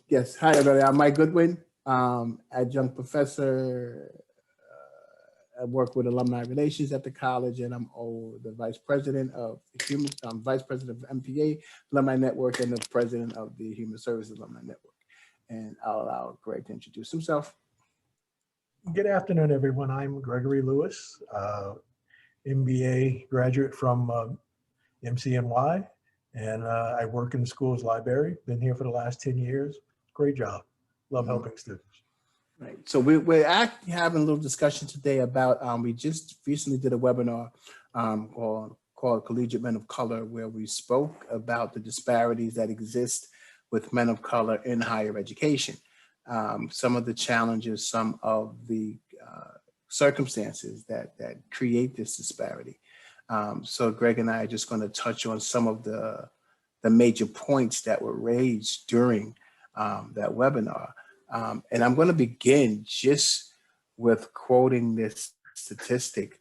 Yes, hi everybody. I'm Mike Goodwin, adjunct professor. I work with alumni relations at the college, and I'm the vice president of vice president of MPA Alumni Network and the president of the Human Services Alumni Network. And I'll allow Greg to introduce himself. Good afternoon, everyone. I'm Gregory Lewis, MBA graduate from MCNY, and I work in the school's library. Been here for the last 10 years. Great job. Love helping students. Right. So we're actually having a little discussion today about, we just recently did a webinar called Collegiate Men of Color, where we spoke about the disparities that exist with men of color in higher education. Some of the challenges, some of the circumstances that create this disparity. So Greg and I are just going to touch on some of the major points that were raised during that webinar. And I'm going to begin just with quoting this statistic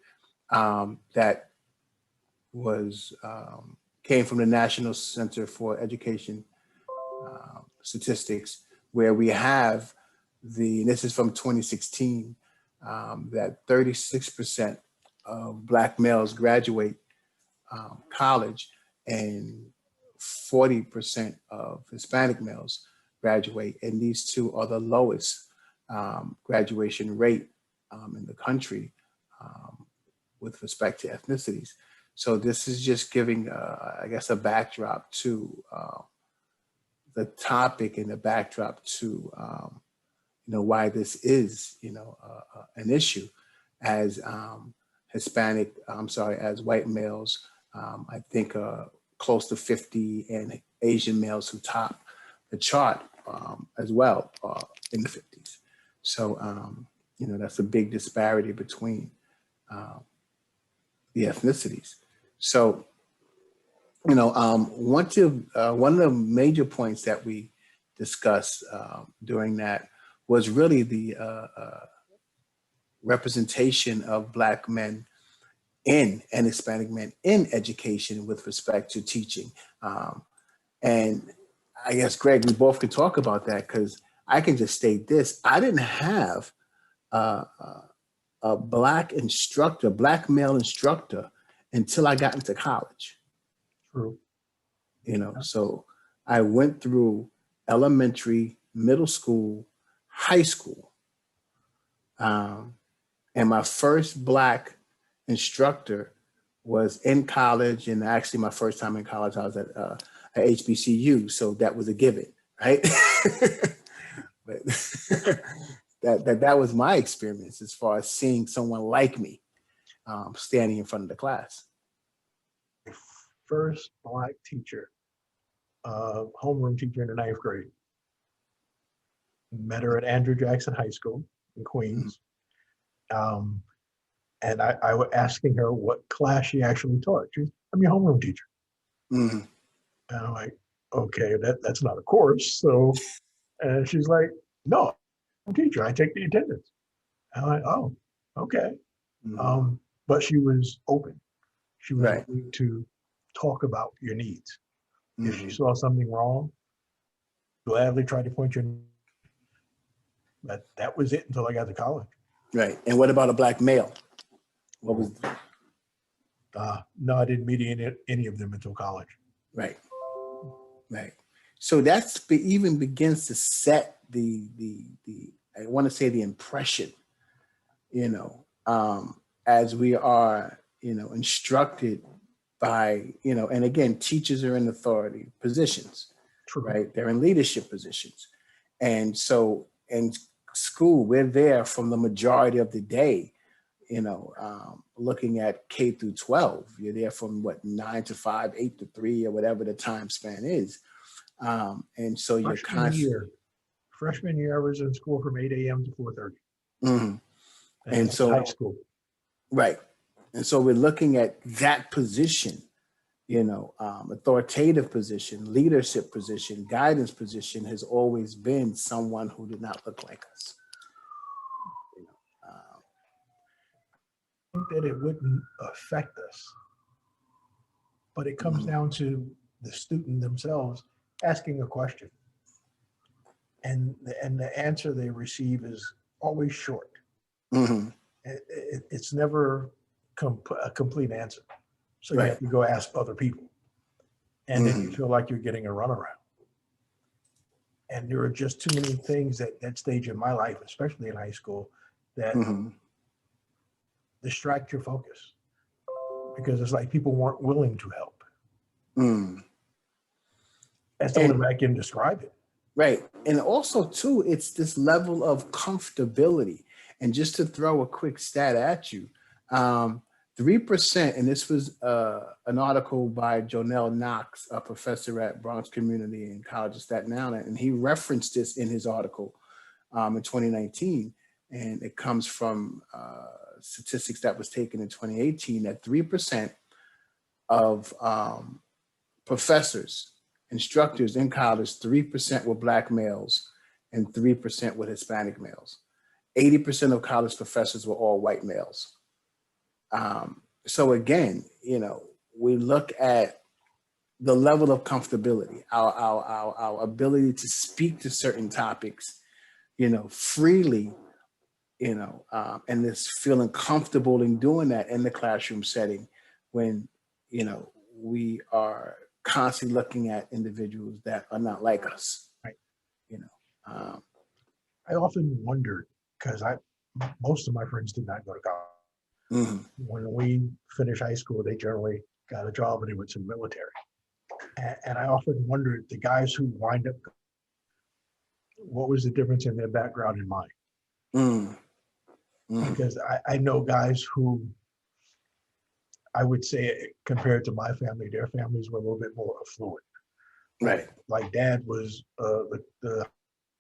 that was came from the National Center for Education Statistics, where we have this is from 2016, that 36% of Black males graduate college and 40% of Hispanic males graduate, and these two are the lowest graduation rate in the country with respect to ethnicities. So this is just giving, I guess, a backdrop to the topic and the backdrop to, why this is, an issue as as white males, I think close to 50, and Asian males who top the chart as well in the 50s. So, that's a big disparity between the ethnicities. So, one of the major points that we discussed during that was really the representation of Black men and Hispanic men in education with respect to teaching. And I guess, Greg, we both could talk about that, because I can just state this. I didn't have a Black male instructor until I got into college. True. So I went through elementary, middle school, high school. And my first Black instructor was in college, and actually my first time in college, I was at HBCU, so that was a given, right? But that was my experience as far as seeing someone like me standing in front of the class. First Black teacher, homeroom teacher in the 9th grade. Met her at Andrew Jackson High School in Queens. And I was asking her what class she actually taught. She was, I'm your homeroom teacher. Mm-hmm. And I'm like, okay, that's not a course. So, and she's like, no, I'm a teacher. I take the attendance. And I'm like, oh, okay. Mm-hmm. But she was open. She was Right. willing to talk about your needs. Mm-hmm. If she saw something wrong, gladly tried to point you. But that was it until I got to college. Right. And what about a Black male? What was? No, I didn't meet any of them until college. Right. Right. So that's even begins to set the I want to say the impression, as we are, instructed by, and again, teachers are in authority positions. True. Right? They're in leadership positions. And so in school, we're there from the majority of the day, looking at K through 12. You're there from 9 to 5, 8 to 3, or whatever the time span is. And so you're constantly. Freshman year, I was in school from 8 a.m. to 4:30. Mm-hmm. And so high school. Right. And so we're looking at that position, authoritative position, leadership position, guidance position has always been someone who did not look like us. I think that it wouldn't affect us, but it comes down to the student themselves asking a question. and the answer they receive is always short. Mhm. It's never a complete answer. So you Right. have to go ask other people. And then you Mhm. feel like you're getting a runaround. And there are just too many things at that stage in my life, especially in high school, that Mhm. distract your focus because it's like people weren't willing to help. Mm. That's the only And way I can describe it. right. And also too, it's this level of comfortability. And just to throw a quick stat at you, 3%, and this was an article by Jonell Knox, a professor at Bronx Community and College of Staten Island, and he referenced this in his article in 2019. And it comes from statistics that was taken in 2018, that 3% of professors, instructors in college, 3% were Black males and 3% were Hispanic males. 80% of college professors were all white males. So again, we look at the level of comfortability, our ability to speak to certain topics, freely, and this feeling comfortable in doing that in the classroom setting when, we are constantly looking at individuals that are not like us, Right. you know. Um, I often wondered because most of my friends did not go to college. mhm. When we finished high school, they generally got a job and they went to the military. And I often wondered the guys who wind up, what was the difference in their background and mine? Mm, mm, Because I know guys who I would say compared to my family, their families were a little bit more affluent. right. Like dad was the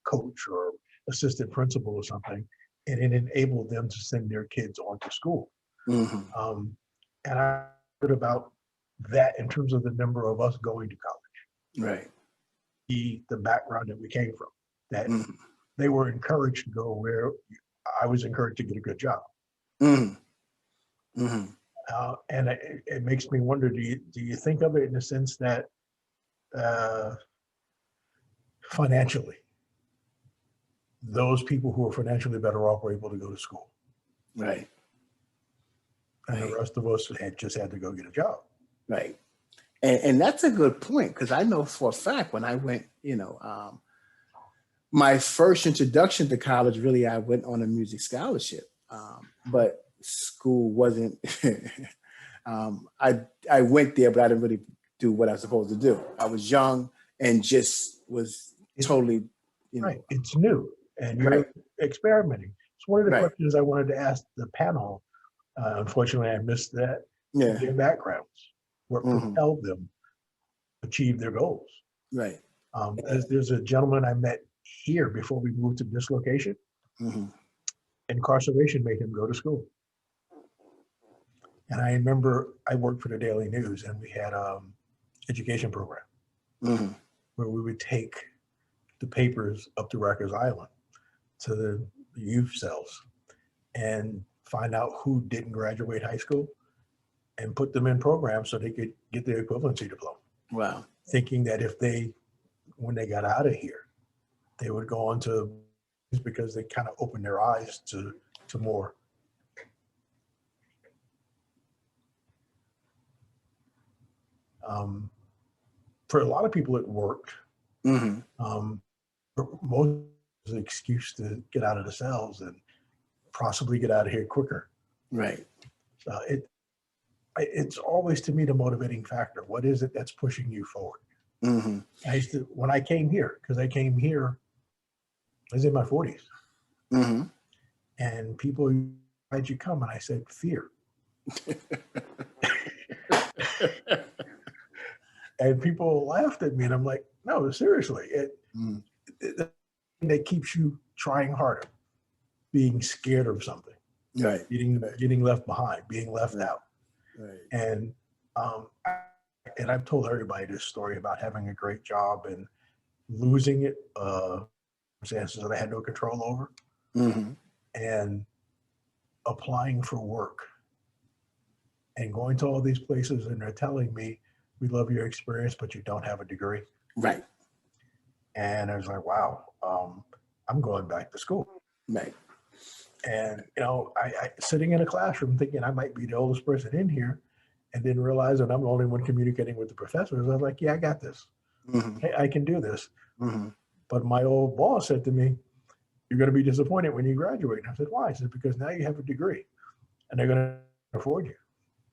coach or assistant principal or something, and it enabled them to send their kids on to school. Mhm. And I heard about that in terms of the number of us going to college, Right. the background that we came from, that Mhm. they were encouraged to go where I was encouraged to get a good job. Mhm. Mhm. And it makes me wonder, do you think of it in the sense that uh, financially, those people who are financially better off were able to go to school, Right. and the Right. rest of us had to go get a job. Right. And that's a good point, because I know for a fact when I went, my first introduction to college, really, I went on a music scholarship, but school wasn't. I went there, but I didn't really do what I was supposed to do. I was young and just was It, totally, right, it's new, and right, you're experimenting. It's one of the right, questions I wanted to ask the panel. Unfortunately, I missed that. yeah, Their backgrounds, what hmm, propelled them to achieve their goals. right, There's a gentleman I met here before we moved to this location. hmm, Incarceration made him go to school. And I remember I worked for the Daily News, and we had education program hmm, where we would take the papers up to Rikers Island to the youth cells and find out who didn't graduate high school and put them in programs so they could get their equivalency diploma, wow, thinking that when they got out of here, they would go on to, because they kind of opened their eyes to more. Um, for a lot of people, it worked. hmm, But most is an excuse to get out of the cells and possibly get out of here quicker. right, It's always to me the motivating factor. What is it that's pushing you forward? hmm, When I came here, because I came here, I was in my 40s, hmm. and people, why'd you come? And I said, fear. And people laughed at me, and I'm like, no, seriously, Mm, it that keeps you trying harder, being scared of something, right, right, getting left behind, being left right, out. right, And and I've told everybody this story about having a great job and losing it, circumstances that I had no control over, hmm, and applying for work and going to all these places, and they're telling me, we love your experience, but you don't have a degree. right, And I was like, wow, I'm going back to school. Right. And, I sitting in a classroom thinking I might be the oldest person in here, and then realize that I'm the only one communicating with the professors. I was like, yeah, I got this. Mm-hmm. Hey, I can do this. Mm-hmm. But my old boss said to me, you're going to be disappointed when you graduate. And I said, why? He said, because now you have a degree and they're going to afford you.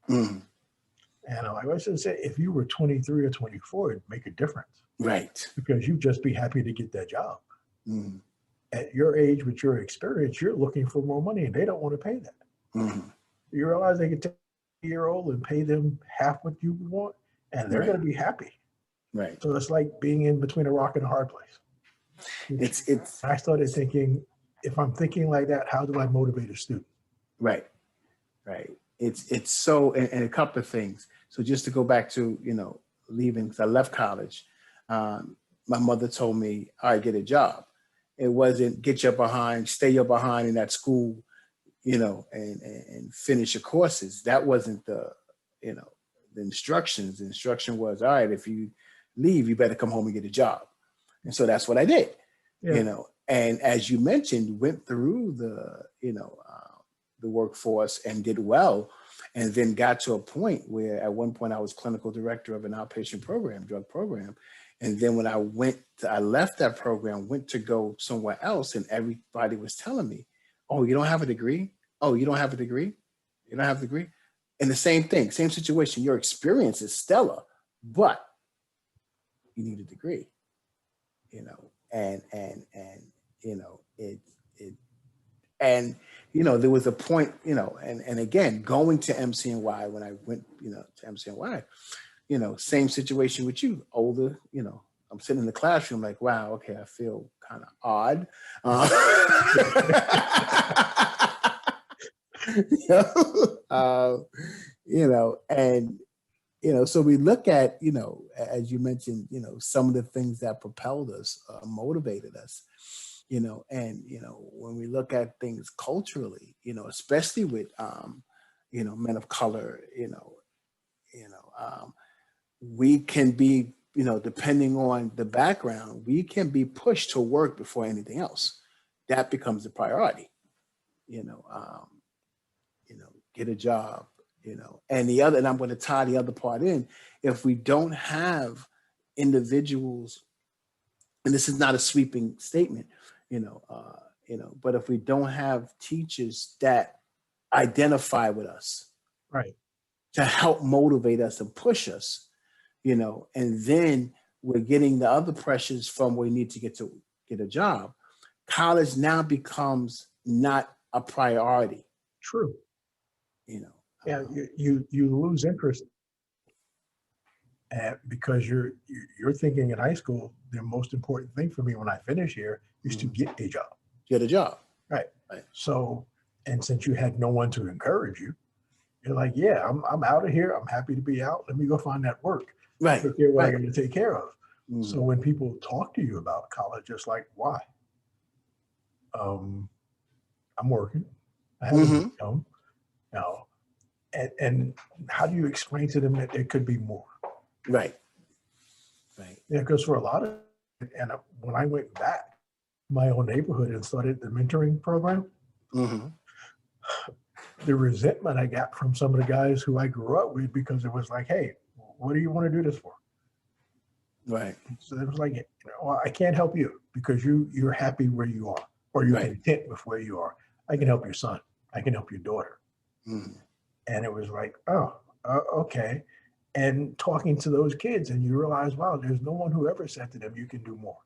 Mm-hmm. And I always say, if you were 23 or 24, it'd make a difference Right. because you'd just be happy to get that job. Mm-hmm. At your age, with your experience, you're looking for more money and they don't want to pay that. Mm-hmm. You realize they could take a year-old and pay them half what you want and they're Right. going to be happy. Right. So it's like being in between a rock and a hard place. It's I started thinking, if I'm thinking like that, how do I motivate a student? right. Right. It's so, and a couple of things. So just to go back to, leaving, because I left college, my mother told me, all right, get a job. It wasn't get your behind, stay your behind in that school, and finish your courses. That wasn't the instructions. The instruction was, all right, if you leave, you better come home and get a job. And so that's what I did, Yeah. and as you mentioned, went through the workforce and did well, and then got to a point where at one point I was clinical director of an outpatient program, drug program. And then when I left that program, went to go somewhere else, and everybody was telling me, oh, you don't have a degree? Oh, you don't have a degree? You don't have a degree? And the same thing, same situation. Your experience is stellar, but you need a degree, and there was a point, and again, going to MCNY, when I went, to MCNY, same situation with you, older, I'm sitting in the classroom like, wow, okay, I feel kind of odd. So we look at, as you mentioned, some of the things that propelled us, motivated us, when we look at things culturally, especially with, men of color, we can be, depending on the background, we can be pushed to work before anything else. That becomes a priority, get a job, and I'm going to tie the other part in. If we don't have individuals, and this is not a sweeping statement, but if we don't have teachers that identify with us, Right. to help motivate us and push us, and then we're getting the other pressures from where we need to get a job, college now becomes not a priority. True. Yeah, you lose interest because you're thinking in high school, the most important thing for me when I finish here is to get a job. Get a job. Right. Right. So, and since you had no one to encourage you, you're like, yeah, I'm out of here. I'm happy to be out. Let me go find that work. Right. Take care of what I Right. got to take care of. Mm-hmm. So when people talk to you about college, it's like, why? I'm working. I have an income now. And how do you explain to them that there could be more? Right. Right. Yeah, because for a lot of, and when I went back to my own neighborhood and started the mentoring program, Mm-hmm. the resentment I got from some of the guys who I grew up with, because it was like, hey, what do you want to do this for? Right. So it was like, well, I can't help you because you're happy where you are, or you're Right. content with where you are. I can help your son. I can help your daughter. Mm-hmm. And it was like, oh, okay. And talking to those kids, and you realize, wow, there's no one who ever said to them, you can do more.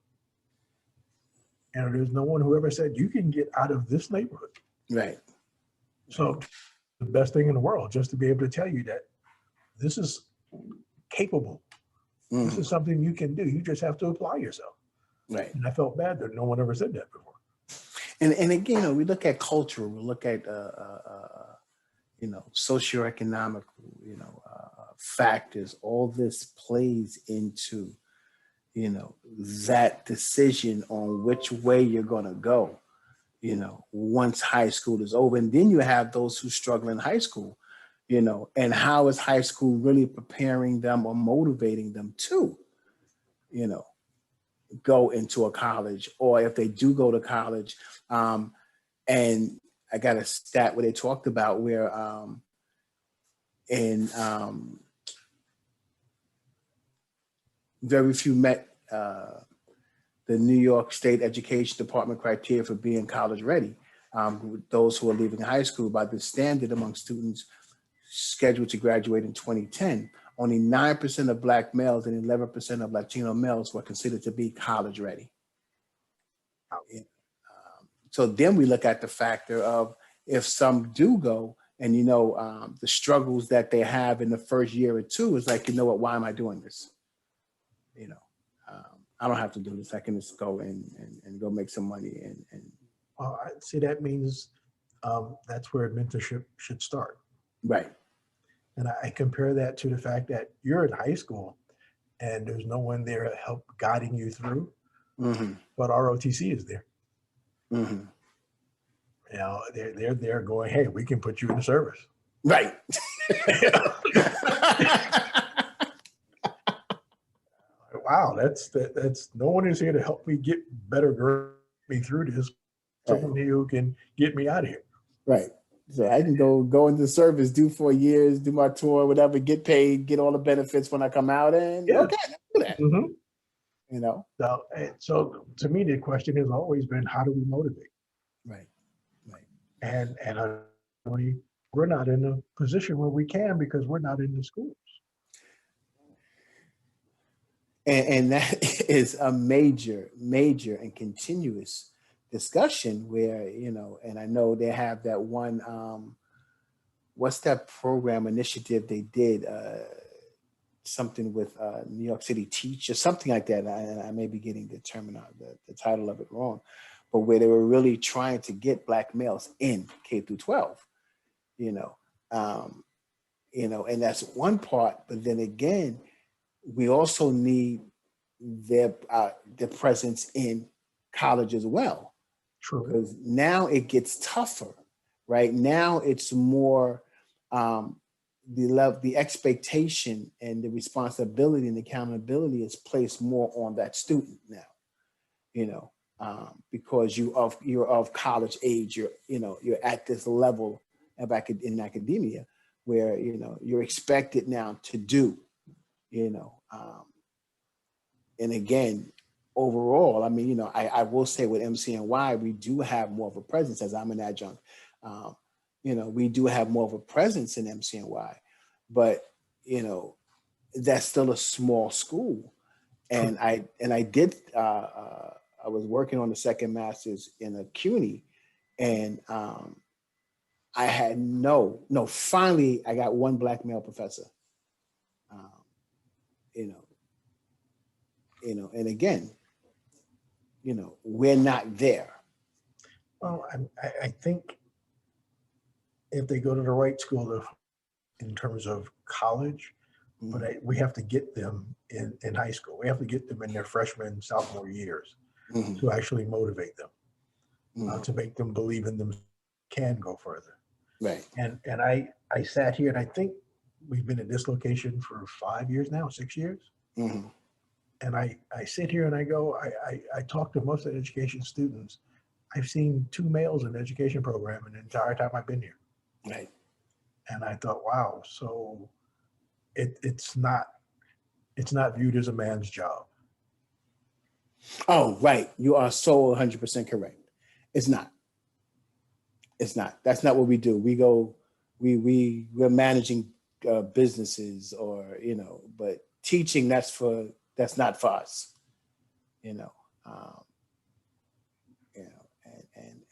And there's no one who ever said, you can get out of this neighborhood. Right. So the best thing in the world, just to be able to tell you that this is capable. Mm-hmm. This is something you can do. You just have to apply yourself. Right. And I felt bad that no one ever said that before. And again, we look at culture, we look at, socioeconomic, factors. All this plays into, that decision on which way you're going to go, once high school is over. And then you have those who struggle in high school, and how is high school really preparing them or motivating them too, go into a college, or if they do go to college. And I got a stat where they talked about where in very few met the New York State Education Department criteria for being college ready. Those who are leaving high school, by the standard among students scheduled to graduate in 2010, only 9% of Black males and 11% of Latino males were considered to be college ready. So then we look at the factor of if some do go, and the struggles that they have in the first year or two is like, what, why am I doing this? I don't have to do this. I can just go and go make some money. Well, I see that means that's where mentorship should start. Right. And I compare that to the fact that you're in high school and there's no one there to help guiding you through, but ROTC is there. They're there going, hey, we can put you in the service. Right. Wow, that's no one is here to help me get better, me through this. Someone who can get me out of here. Right. So I can go into the service, do 4 years, do my tour, whatever, get paid, get all the benefits when I come out, and okay, do that. So to me, the question has always been, how do we motivate? Right. And we're not in a position where we can because we're not in the schools. And that is a major and continuous discussion where, and I know they have that one, what's that program initiative they did, something with New York City Teach or something like that. I may be getting the title of it wrong, but where they were really trying to get Black males in K through 12, and that's one part. But then again, we also need their presence in college as well. True. Because now it gets tougher, right? Now it's more the expectation and the responsibility and accountability is placed more on that student now, because you're of college age, you're at this level in academia where, you're expected now to do, and again, overall, I will say with MCNY, we do have more of a presence as I'm an adjunct. We do have more of a presence in MCNY, but, that's still a small school. And I was working on the second master's in a CUNY, and I had finally I got one Black male professor, and again, we're not there. Well, I think if they go to the right school in terms of college, but we have to get them in high school. We have to get them in their freshman, sophomore years to actually motivate them, to make them believe in them can go further. Right. And I sat here, and I think we've been at this location for 5 years now, 6 years. And I sit here and I go, I talk to most of the education students. I've seen 2 males in the education program in the entire time I've been here. Right. And I thought, wow, so it's not viewed as a man's job. Oh, right. You are so 100% correct. It's not. That's not what we do. We go, we're managing businesses or, but teaching, that's not for us, and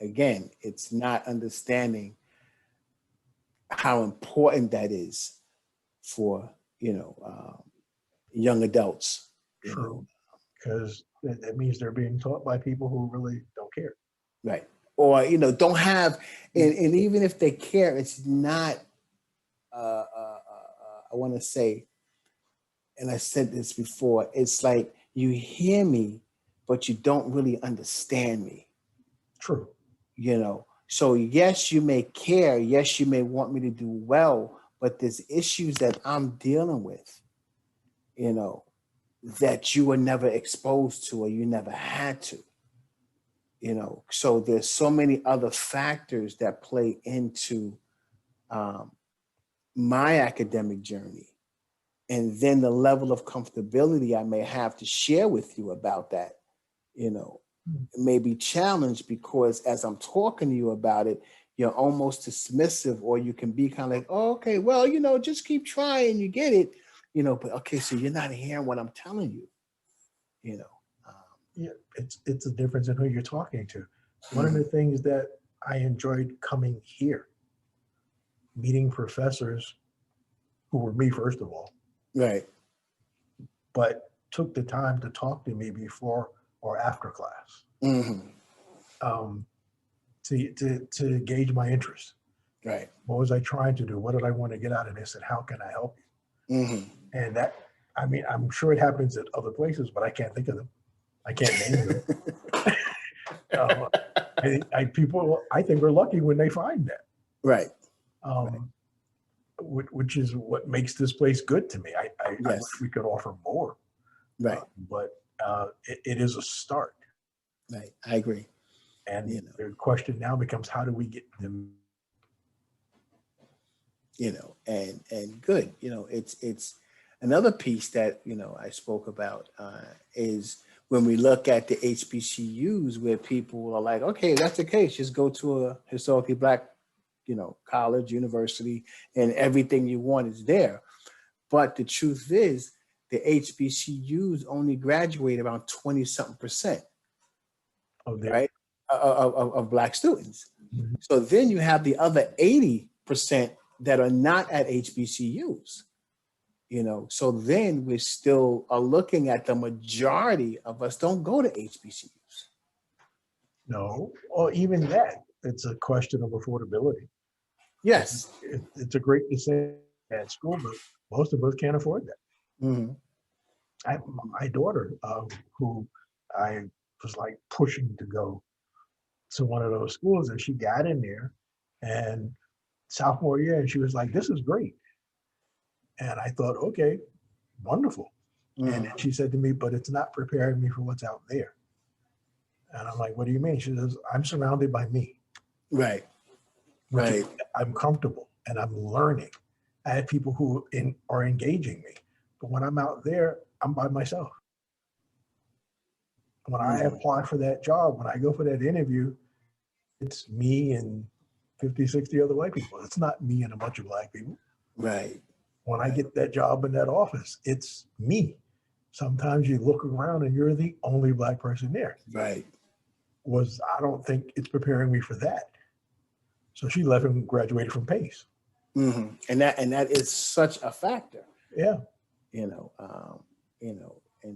again, it's not understanding how important that is for, young adults. True. Because that means they're being taught by people who really don't care. Right. Or, don't have, and even if they care, it's not, I want to say, and I said this before, it's like you hear me, but you don't really understand me. True. So yes, you may care. Yes, you may want me to do well, but there's issues that I'm dealing with, that you were never exposed to or you never had to. So there's so many other factors that play into my academic journey, and then the level of comfortability I may have to share with you about that, may be challenged, because as I'm talking to you about it, you're almost dismissive, or you can be kind of like, oh, okay, well, just keep trying, you get it, but okay, so you're not hearing what I'm telling you, Yeah, it's a difference in who you're talking to. One of the things that I enjoyed coming here, meeting professors who were me, first of all, right, but took the time to talk to me before or after class, to gauge my interest. right, What was I trying to do? What did I want to get out of this? And how can I help you? And that, I mean, I'm sure it happens at other places, but I can't think of them. I can't name them. People, I think, are lucky when they find that. right, Which is what makes this place good to me. I yes, wish we could offer more, right, but it is a start. right. I agree. And the question now becomes, how do we get them? And good. It's another piece that I spoke about is when we look at the HBCUs, where people are like, okay, that's the case, just go to a historically Black college, university, and everything you want is there. But the truth is, the HBCUs only graduate around 20-something%, right, of Black students. Mm-hmm. So then you have the other 80% that are not at HBCUs. So then we still are looking at the majority of us don't go to HBCUs. No, or even that, it's a question of affordability. Yes. It's a great to say at school, but most of us can't afford that. My daughter, who I was like pushing to go to one of those schools, and she got in there, and sophomore year, and she was like, "This is great." And I thought, okay, wonderful. And then she said to me, "But it's not preparing me for what's out there." And I'm like, "What do you mean?" She says, "I'm surrounded by me." Right. Right. I'm comfortable and I'm learning. I have people who are engaging me. But when I'm out there, I'm by myself. When I apply for that job, when I go for that interview, it's me and 50, 60 other white people. It's not me and a bunch of Black people. Right. When I get that job in that office, it's me. Sometimes you look around and you're the only Black person there. Right. I don't think it's preparing me for that. So she left and graduated from Pace. And that is such a factor. Yeah. And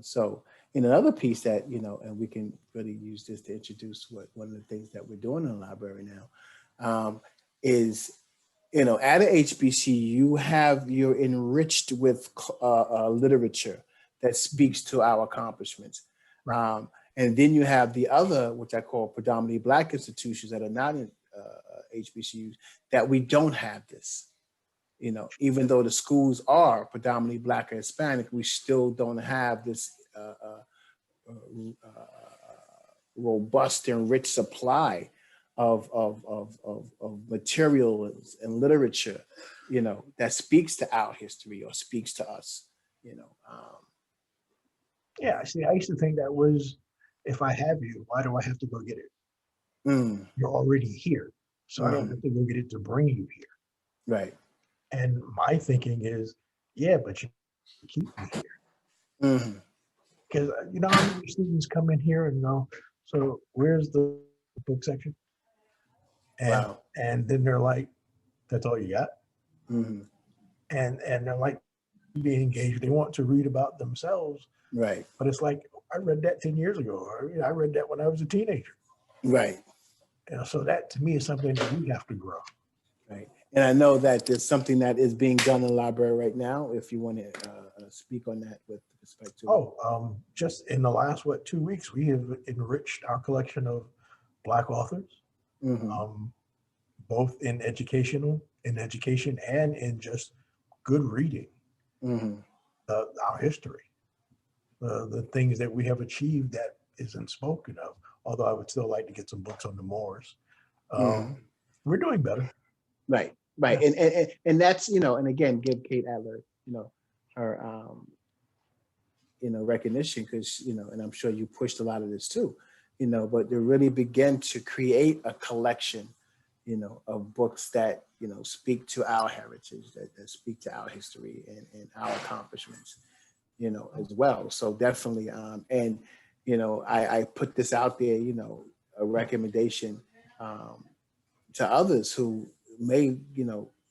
so another piece that, and we can really use this to introduce one of the things that we're doing in the library now, is, at a HBC, you're enriched with literature that speaks to our accomplishments. Right. And then you have the other, which I call predominantly Black institutions that are not in HBCUs, that we don't have this. Even though the schools are predominantly Black or Hispanic, we still don't have this robust and rich supply of materials and literature, that speaks to our history or speaks to us. Yeah, see, I used to think that was, if I have you, why do I have to go get it? You're already here, so I don't have to go get it to bring you here. Right. And my thinking is, yeah, but you keep me here. Because how many students come in here and go, so where's the book section? And and then they're like, that's all you got? And they're like, being engaged. They want to read about themselves. Right. But it's like, I read that 10 years ago. Or, I read that when I was a teenager. Right. So that to me is something that we have to grow. Right. And I know that there's something that is being done in the library right now. If you want to speak on that with respect to just in the last 2 weeks, we have enriched our collection of Black authors, both in education and in just good reading, our history. the things that we have achieved that isn't spoken of. Although I would still like to get some books on the Moors. Mhm. We're doing better. Right, right. Yeah. And that's, and again, give Kate Adler, her, recognition because, and I'm sure you pushed a lot of this too, but to really begin to create a collection, of books that, speak to our heritage, that speak to our history and our accomplishments, as well. So definitely, I put this out there, a recommendation to others who may,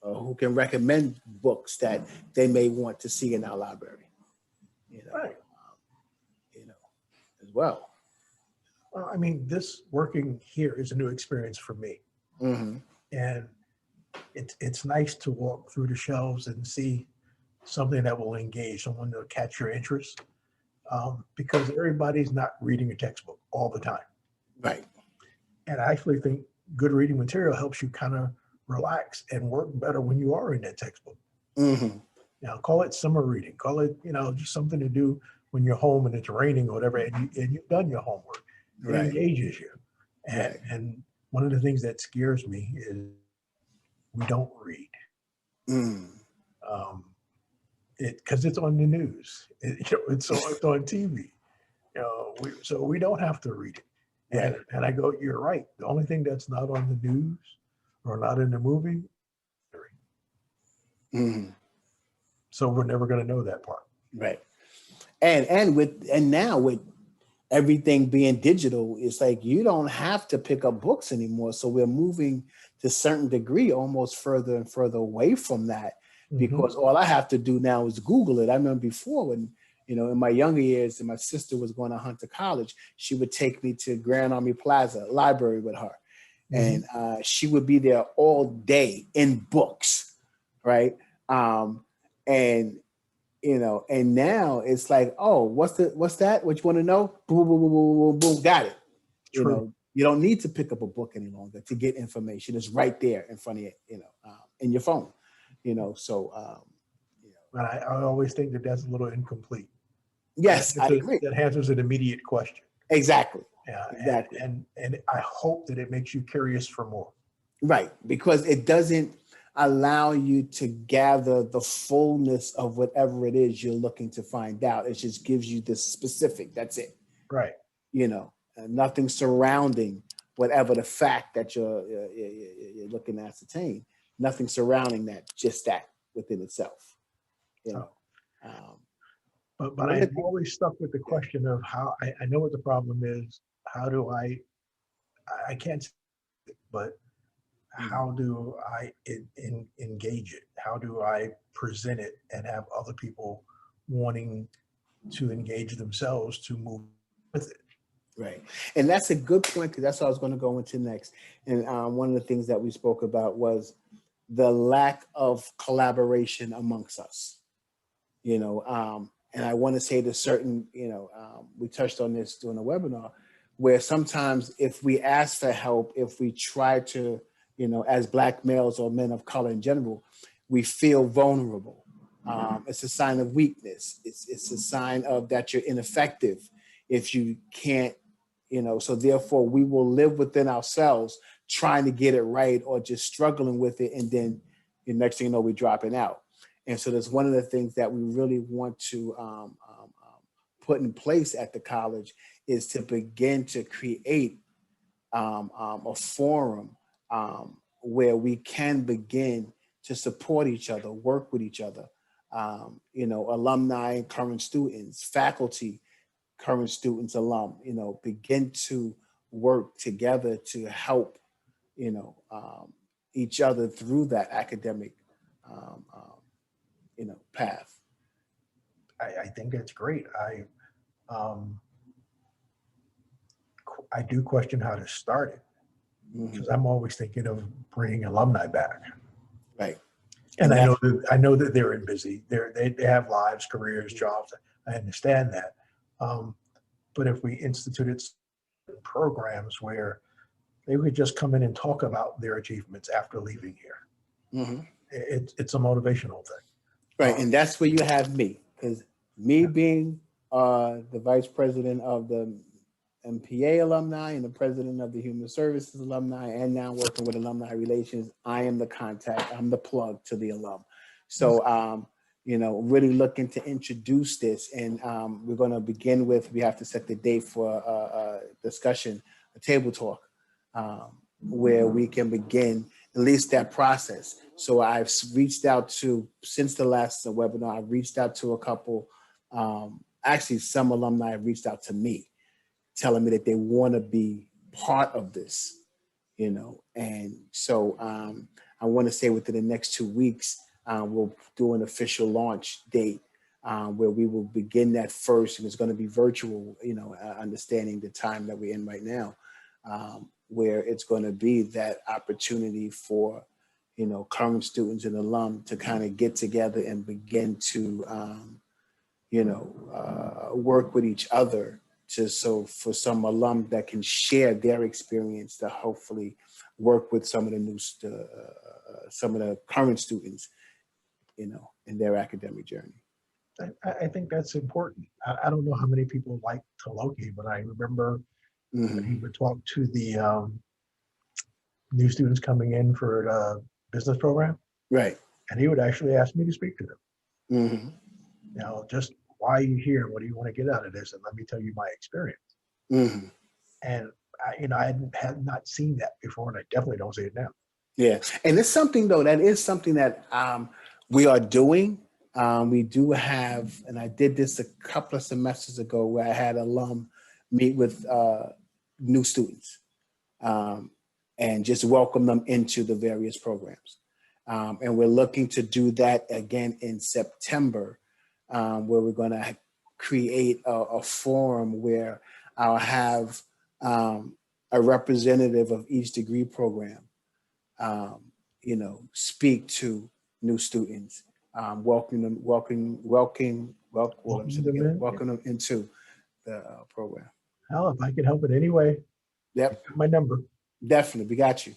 who can recommend books that they may want to see in our library, Right. you know, as well. Well, I mean, this working here is a new experience for me. Mm-hmm. And it's nice to walk through the shelves and see something that will engage, someone to catch your interest, because everybody's not reading a textbook all the time. Right. And I actually think good reading material helps you kind of relax and work better when you are in that textbook. Mm-hmm. Now, call it summer reading, call it, just something to do when you're home and it's raining or whatever, and you've done your homework. It Right. engages you. Right. And one of the things that scares me is we don't read. Mm. Because it's on the news. It's on TV. So we don't have to read it. And, Right. and I go, you're right. The only thing that's not on the news or not in the movie. Mm-hmm. So we're never going to know that part. Right. And now with everything being digital, it's like you don't have to pick up books anymore. So we're moving to a certain degree almost further and further away from that, because all I have to do now is Google it. I remember before when, in my younger years, and my sister was going to Hunter College, she would take me to Grand Army Plaza Library with her. And she would be there all day in books, right? And now it's like, oh, what's that? What you want to know? Boom, boom, boom, boom, boom, boom, got it. True. You don't need to pick up a book any longer to get information. It's right there in front of you, in your phone, so. And I always think that that's a little incomplete. Yes, I agree. That answers an immediate question. Exactly. Yeah, Exactly. and I hope that it makes you curious for more. Right, because it doesn't allow you to gather the fullness of whatever it is you're looking to find out. It just gives you the specific. That's it. Right. And nothing surrounding whatever the fact that you're looking to ascertain. Nothing surrounding that. Just that within itself. But I'm always stuck with the question of how I know what the problem is. How do I can't, but how do I engage it? How do I present it and have other people wanting to engage themselves to move with it? Right. And that's a good point, because that's what I was going to go into next. And one of the things that we spoke about was the lack of collaboration amongst us, and I want to say to certain, we touched on this during the webinar, where sometimes if we ask for help, if we try to, as Black males or men of color in general, we feel vulnerable. It's a sign of weakness. It's a sign of that you're ineffective if you can't, so therefore we will live within ourselves trying to get it right or just struggling with it. And then the next thing you know, we're dropping out. And so that's one of the things that we really want to put in place at the college, is to begin to create a forum where we can begin to support each other, work with each other, alumni and current students, faculty, current students, alum, begin to work together to help, each other through that academic, path. I think that's great. I do question how to start it, because I'm always thinking of bringing alumni back. Right. And I know that they're busy. They have lives, careers, jobs. I understand that. But if we instituted programs where they would just come in and talk about their achievements after leaving here, it's a motivational thing. Right. And that's where you have me, because me being the vice president of the MPA alumni and the president of the Human Services alumni, and now working with alumni relations. I am the contact. I'm the plug to the alum. So, really looking to introduce this, and we're going to begin with, we have to set the date for a discussion, a table talk, where we can begin at least that process. So I've reached out to, since the last webinar, I've reached out to a couple, actually some alumni have reached out to me, telling me that they want to be part of this, and so I want to say within the next 2 weeks, we'll do an official launch date where we will begin that first, and it's going to be virtual, understanding the time that we're in right now, where it's going to be that opportunity for, current students and alum to kind of get together and begin to, work with each other so for some alum that can share their experience to hopefully work with some of the current students, in their academic journey. I think that's important. I don't know how many people like Toloki, but I remember when he would talk to the new students coming in for the business program. Right. And he would actually ask me to speak to them. Mm-hmm. Just why are you here? What do you want to get out of this? And let me tell you my experience. Mm-hmm. And I had not seen that before, and I definitely don't see it now. Yeah, and it's something though, that is something that we are doing. We do have, and I did this a couple of semesters ago, where I had alum meet with new students and just welcome them into the various programs. And we're looking to do that again in September, where we're going to create a forum where I'll have a representative of each degree program, speak to new students, welcome them into the program. Hell, if I can help in any way, Yep, my number. definitely, we got you.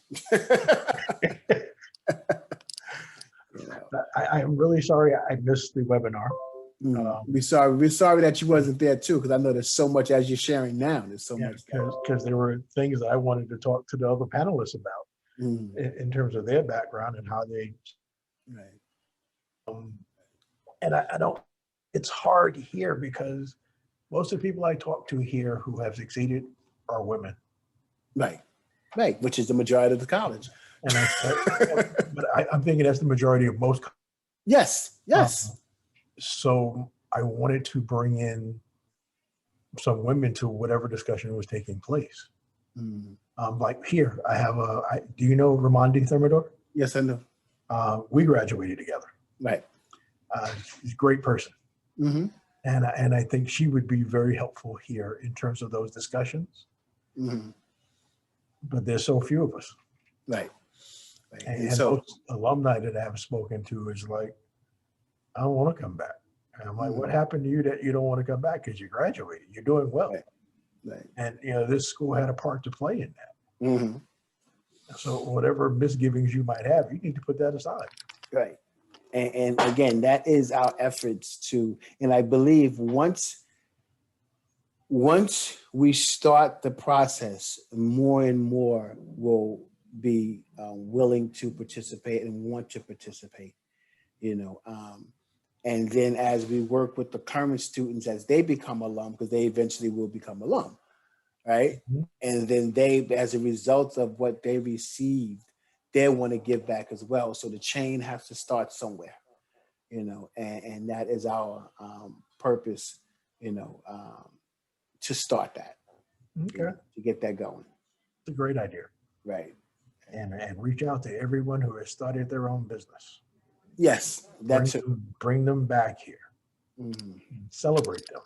I'm really sorry I missed the webinar. We're sorry that you wasn't there too, because I know there's so much, as you're sharing now. There's so much because there were things that I wanted to talk to the other panelists about in terms of their background and how they. Right. And I don't. It's hard here because most of the people I talk to here who have succeeded are women. Right, which is the majority of the college. And but I'm thinking that's the majority of most. Yes. So I wanted to bring in some women to whatever discussion was taking place. Like here, I have do you know Ramondi Thermidor? Yes, I know. We graduated together. Right. She's a great person. Mm-hmm. And I think she would be very helpful here in terms of those discussions. Mm-hmm. But there's so few of us. Right. And so most alumni that I have spoken to is like, I don't want to come back. And I'm like, what happened to you that you don't want to come back? Because you graduated, you're doing well. Right. And this school had a part to play in that. Mm-hmm. So whatever misgivings you might have, you need to put that aside. Right. And again, that is our efforts to, and I believe once we start the process, more and more will be willing to participate and want to participate, and then as we work with the current students, as they become alum, because they eventually will become alum, right? Mm-hmm. And then they, as a result of what they received, they want to give back as well. So the chain has to start somewhere, and that is our purpose, to start that, to get that going. It's a great idea. Right. And reach out to everyone who has started their own business. Yes, that's it. Bring them back here. Mm-hmm. Celebrate them.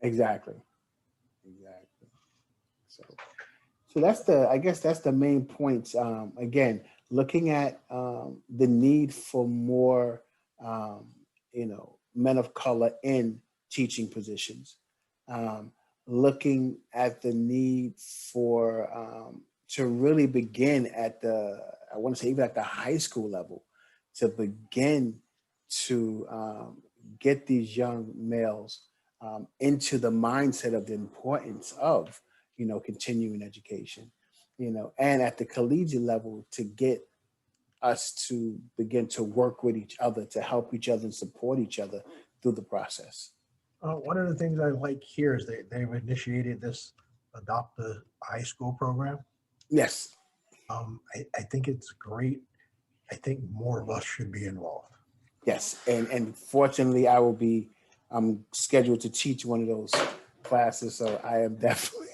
Exactly. So that's I guess that's the main points. Again, looking at the need for more, men of color in teaching positions. Looking at the need for to really begin at I want to say even at the high school level, to begin to get these young males into the mindset of the importance of, continuing education, and at the collegiate level to get us to begin to work with each other, to help each other and support each other through the process. One of the things I like here is they've initiated this Adopt the iSchool program. Yes. I think it's great. I think more of us should be involved. Yes. And fortunately, I'm scheduled to teach one of those classes. So I am definitely,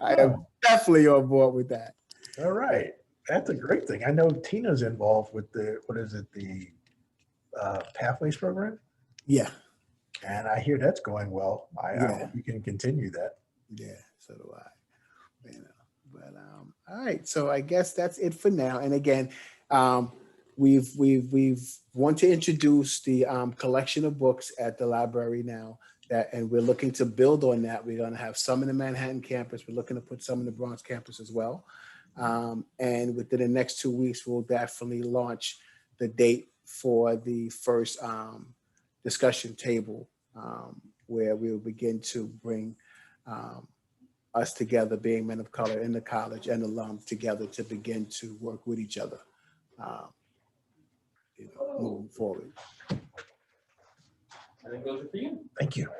I am definitely on board with that. All right. That's a great thing. I know Tina's involved with the Pathways program. Yeah. And I hear that's going well. I Yeah. hope you can continue that. Yeah, so do I. But all right. So I guess that's it for now. And again, we've want to introduce the collection of books at the library now. And we're looking to build on that. We're going to have some in the Manhattan campus. We're looking to put some in the Bronx campus as well. And within the next 2 weeks, we'll definitely launch the date for the first discussion table, where we'll begin to bring us together, being men of color in the college and alums together to begin to work with each other, moving forward. I think those are for you. Thank you.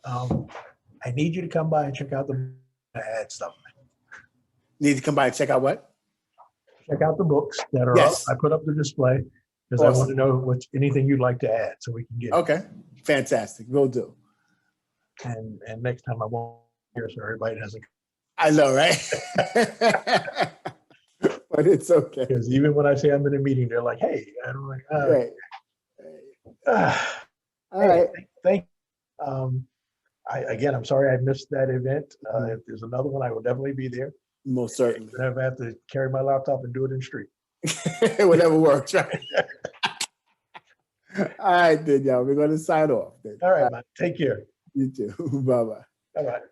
I need you to come by and check out the add stuff. Need to come by and check out what? Check out the books that are Yes. up. I put up the display because Awesome. I want to know anything you'd like to add so we can get it. Okay, fantastic. Will do. And next time I won't hear so everybody doesn't. I know, right? But it's okay. Because even when I say I'm in a meeting, they're like, "Hey," and I'm like, Right. All hey, right. Thank. I'm sorry I missed that event. If there's another one, I will definitely be there. Most certainly. If I have to carry my laptop and do it in the street. Whatever works, right? All right, then, y'all. We're going to sign off. Then. All right, man. Take care. You too. Bye-bye. All right.